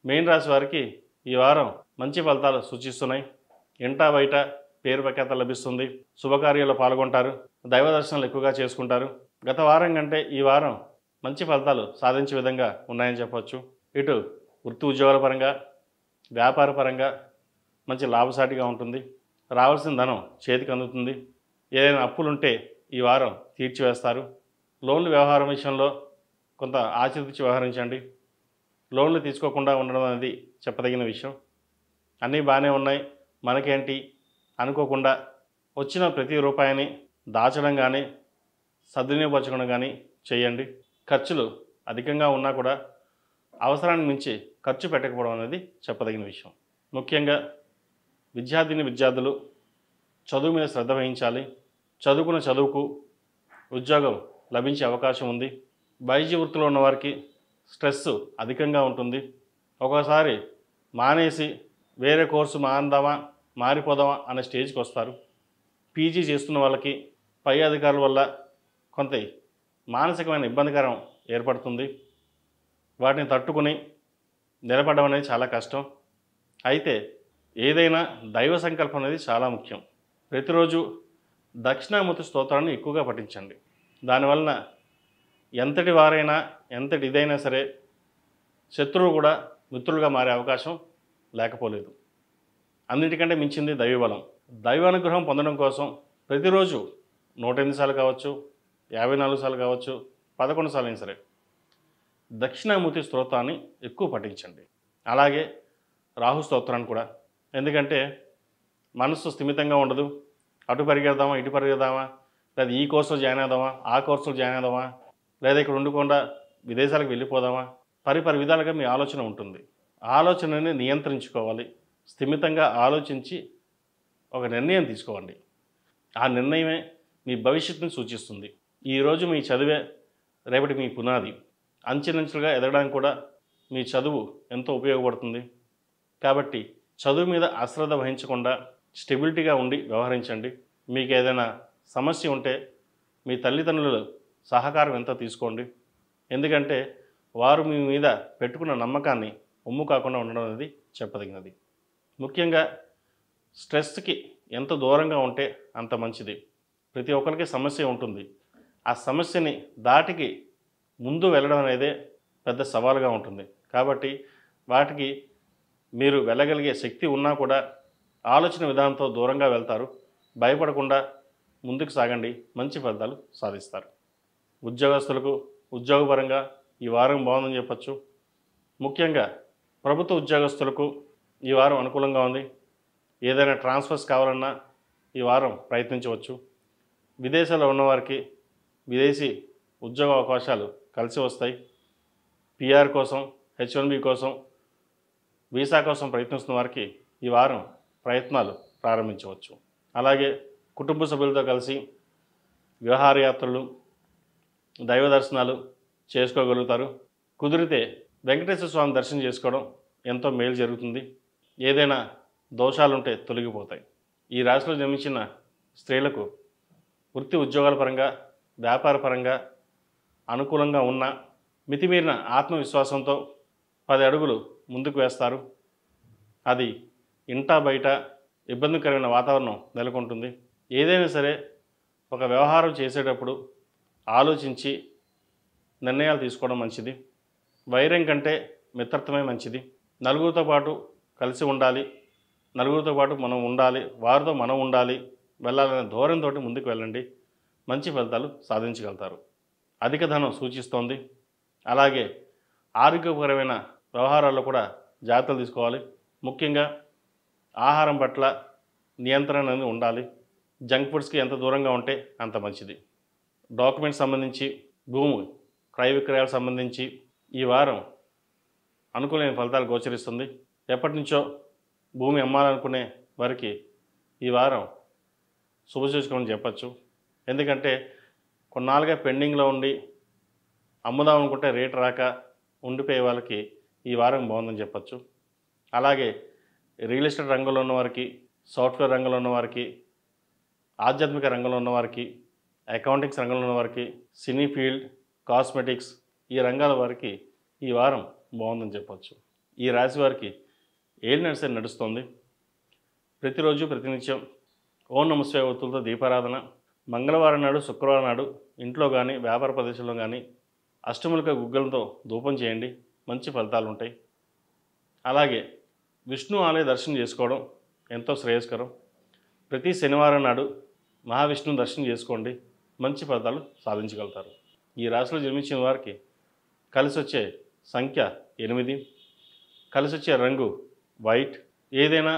మీన రాశి వారికి ఈ వారం మంచి ఫలితాలు సూచిస్తున్నాయి. ఇంటా బయట పేరు ప్రఖ్యాత లభిస్తుంది. శుభకార్యాల్లో పాల్గొంటారు. దైవ దర్శనాలు ఎక్కువగా చేసుకుంటారు. గత వారం కంటే ఈ వారం మంచి ఫలితాలు సాధించే విధంగా ఉన్నాయని చెప్పవచ్చు. ఇటు వృత్తి ఉద్యోగాల పరంగా, వ్యాపార పరంగా మంచి లాభసాటిగా ఉంటుంది. రావాల్సిన ధనం చేతికి అందుతుంది. ఏదైనా అప్పులుంటే ఈ వారం తీర్చివేస్తారు. లోన్లు వ్యవహారం విషయంలో కొంత ఆచితూచి వ్యవహరించండి. లోన్లు తీసుకోకుండా ఉండడం అనేది చెప్పదగిన విషయం. అన్నీ బాగానే ఉన్నాయి, మనకేంటి అనుకోకుండా వచ్చిన ప్రతి రూపాయిని దాచడం కానీ సద్వినియోగపరచుకోవడం కానీ చేయండి. ఖర్చులు అధికంగా ఉన్నా కూడా అవసరానికి మించి ఖర్చు పెట్టకపోవడం అనేది చెప్పదగిన విషయం. ముఖ్యంగా విద్యార్థులు చదువు మీద శ్రద్ధ వహించాలి. చదువుకున్న చదువుకు ఉద్యోగం లభించే అవకాశం ఉంది. వైద్య వృత్తిలో ఉన్నవారికి స్ట్రెస్ అధికంగా ఉంటుంది. ఒక్కోసారి మానేసి వేరే కోర్సు మారిపోదామా అనే స్టేజ్కి వస్తారు. పీజీ చేస్తున్న వాళ్ళకి పై అధికారుల వల్ల కొంత మానసికమైన ఇబ్బందికరం ఏర్పడుతుంది. వాటిని తట్టుకుని నిలబడడం అనేది చాలా కష్టం. అయితే ఏదైనా దైవ సంకల్పం అనేది చాలా ముఖ్యం. ప్రతిరోజు దక్షిణామూర్తి స్తోత్రాన్ని ఎక్కువగా పఠించండి. దానివలన ఎంతటి వారైనా ఎంతటి ఇదైనా సరే శత్రువు కూడా మిత్రులుగా మారే అవకాశం లేకపోలేదు. అన్నిటికంటే మించింది దైవబలం. దైవానుగ్రహం పొందడం కోసం ప్రతిరోజు 108 సార్లు కావచ్చు, 54 సార్లు కావచ్చు, 11 సార్లు అయినా సరే దక్షిణామూర్తి స్తోత్రాన్ని ఎక్కువ పఠించండి. అలాగే రాహు స్తోత్రాన్ని కూడా. ఎందుకంటే మనసు స్థిమితంగా ఉండదు. అటు పరిగెడదామా, ఇటు పరిగెడదామా, లేదా ఈ కోర్సులో జాయిన్ అవుదామా, ఆ కోర్సులో జాయిన్ అవుదామా, లేదా ఇక్కడ ఉండకుండా విదేశాలకు వెళ్ళిపోదామా, పరిపరి విధాలుగా మీ ఆలోచన ఉంటుంది. ఆలోచనని నియంత్రించుకోవాలి. స్థిమితంగా ఆలోచించి ఒక నిర్ణయం తీసుకోండి. ఆ నిర్ణయమే మీ భవిష్యత్తుని సూచిస్తుంది. ఈరోజు మీ చదివే రేపటి మీ పునాది. అంచెలంచెలుగా ఎదగడానికి కూడా మీ చదువు ఎంతో ఉపయోగపడుతుంది. కాబట్టి చదువు మీద అశ్రద్ధ వహించకుండా స్టెబిలిటీగా ఉండి వ్యవహరించండి. మీకు ఏదైనా సమస్య ఉంటే మీ తల్లిదండ్రుల సహకారం ఎంతో తీసుకోండి. ఎందుకంటే వారు మీ మీద పెట్టుకున్న నమ్మకాన్ని ఒమ్ము కాకుండా ఉండడం అనేది చెప్పదగినది. ముఖ్యంగా స్ట్రెస్కి ఎంత దూరంగా ఉంటే అంత మంచిది. ప్రతి ఒక్కరికి సమస్య ఉంటుంది. ఆ సమస్యని దాటికి ముందు వెళ్ళడం అనేదే పెద్ద సవాలుగా ఉంటుంది. కాబట్టి వాటికి మీరు వెళ్ళగలిగే శక్తి ఉన్నా కూడా ఆలోచన విధానంతో దూరంగా వెళ్తారు. భయపడకుండా ముందుకు సాగండి. మంచి ఫలితాలు సాధిస్తారు. ఉద్యోగస్తులకు ఉద్యోగపరంగా ఈ వారం బాగుందని చెప్పచ్చు. ముఖ్యంగా ప్రభుత్వ ఉద్యోగస్తులకు ఈ వారం అనుకూలంగా ఉంది. ఏదైనా ట్రాన్స్ఫర్స్ కావాలన్నా ఈ వారం ప్రయత్నించవచ్చు. విదేశాల్లో ఉన్నవారికి విదేశీ ఉద్యోగ అవకాశాలు కలిసి వస్తాయి. పిఆర్ కోసం, H1B కోసం, వీసా కోసం ప్రయత్నిస్తున్న వారికి ఈ వారం ప్రయత్నాలు ప్రారంభించవచ్చు. అలాగే కుటుంబ సభ్యులతో కలిసి విహారయాత్రలు, దైవ దర్శనాలు చేసుకోగలుగుతారు. కుదిరితే వెంకటేశ్వర స్వామి దర్శనం చేసుకోవడం ఎంతో మేలు జరుగుతుంది. ఏదైనా దోషాలుంటే తొలగిపోతాయి. ఈ రాశిలో జన్మించిన స్త్రీలకు వృత్తి ఉద్యోగాల పరంగా, వ్యాపార పరంగా అనుకూలంగా ఉన్న మితిమీరిన ఆత్మవిశ్వాసంతో 10 అడుగులు ముందుకు వేస్తారు. అది ఇంటా బయట ఇబ్బందికరమైన వాతావరణం నెలకొంటుంది. ఏదైనా సరే ఒక వ్యవహారం చేసేటప్పుడు ఆలోచించి నిర్ణయాలు తీసుకోవడం మంచిది. వైరం కంటే మిత్రత్వమే మంచిది. నలుగురితో పాటు కలిసి ఉండాలి, నలుగురితో పాటు మనం ఉండాలి, వారితో మనం ఉండాలి, వెళ్ళాలనే ధోరణితో ముందుకు వెళ్ళండి. మంచి ఫలితాలు సాధించగలుగుతారు. అధిక ధనం సూచిస్తోంది. అలాగే ఆరోగ్యపరమైన వ్యవహారాల్లో కూడా జాగ్రత్తలు తీసుకోవాలి. ముఖ్యంగా ఆహారం పట్ల నియంత్రణ అనేది ఉండాలి. జంక్ ఫుడ్స్కి ఎంత దూరంగా ఉంటే అంత మంచిది. డాక్యుమెంట్స్ సంబంధించి, భూమి క్రయ విక్రయాలకు సంబంధించి ఈ వారం అనుకూలమైన ఫలితాలు గోచరిస్తుంది. ఎప్పటి నుంచో భూమి అమ్మాలనుకునే వారికి ఈ వారం శుభసూచకం చెప్పచ్చు. ఎందుకంటే కొన్నాళ్ళుగా పెండింగ్లో ఉండి అమ్ముదాం అనుకుంటే రేటు రాక ఉండిపోయే వాళ్ళకి ఈ వారం బాగుందని చెప్పచ్చు. అలాగే రియల్ ఎస్టేట్ రంగంలో ఉన్నవారికి, సాఫ్ట్వేర్ రంగంలో ఉన్నవారికి, ఆధ్యాత్మిక రంగంలో ఉన్నవారికి, అకౌంటింగ్స్ రంగంలో ఉన్నవారికి, సినీ ఫీల్డ్, కాస్మెటిక్స్ ఈ రంగాల వారికి ఈ వారం బాగుందని చెప్పచ్చు. ఈ రాశి వారికి ఏళ్ళు నడిసే నడుస్తుంది. ప్రతిరోజు ప్రతినిత్యం ఓం నమః శివాయ ఒత్తులతో దీపారాధన, మంగళవారం నాడు శుక్రవారం నాడు ఇంట్లో కానీ వ్యాపార ప్రదేశంలో కానీ అష్టములక గుగ్గిలతో ధూపం చేయండి, మంచి ఫలితాలు ఉంటాయి. అలాగే విష్ణు ఆలయ దర్శనం చేసుకోవడం ఎంతో శ్రేయస్కరం. ప్రతి శనివారం నాడు మహావిష్ణువు దర్శనం చేసుకోండి, మంచి ఫలితాలు సాధించగలుగుతారు. ఈ రాశిలో జన్మించిన వారికి కలిసి వచ్చే సంఖ్య 8, కలిసి వచ్చే రంగు వైట్. ఏదైనా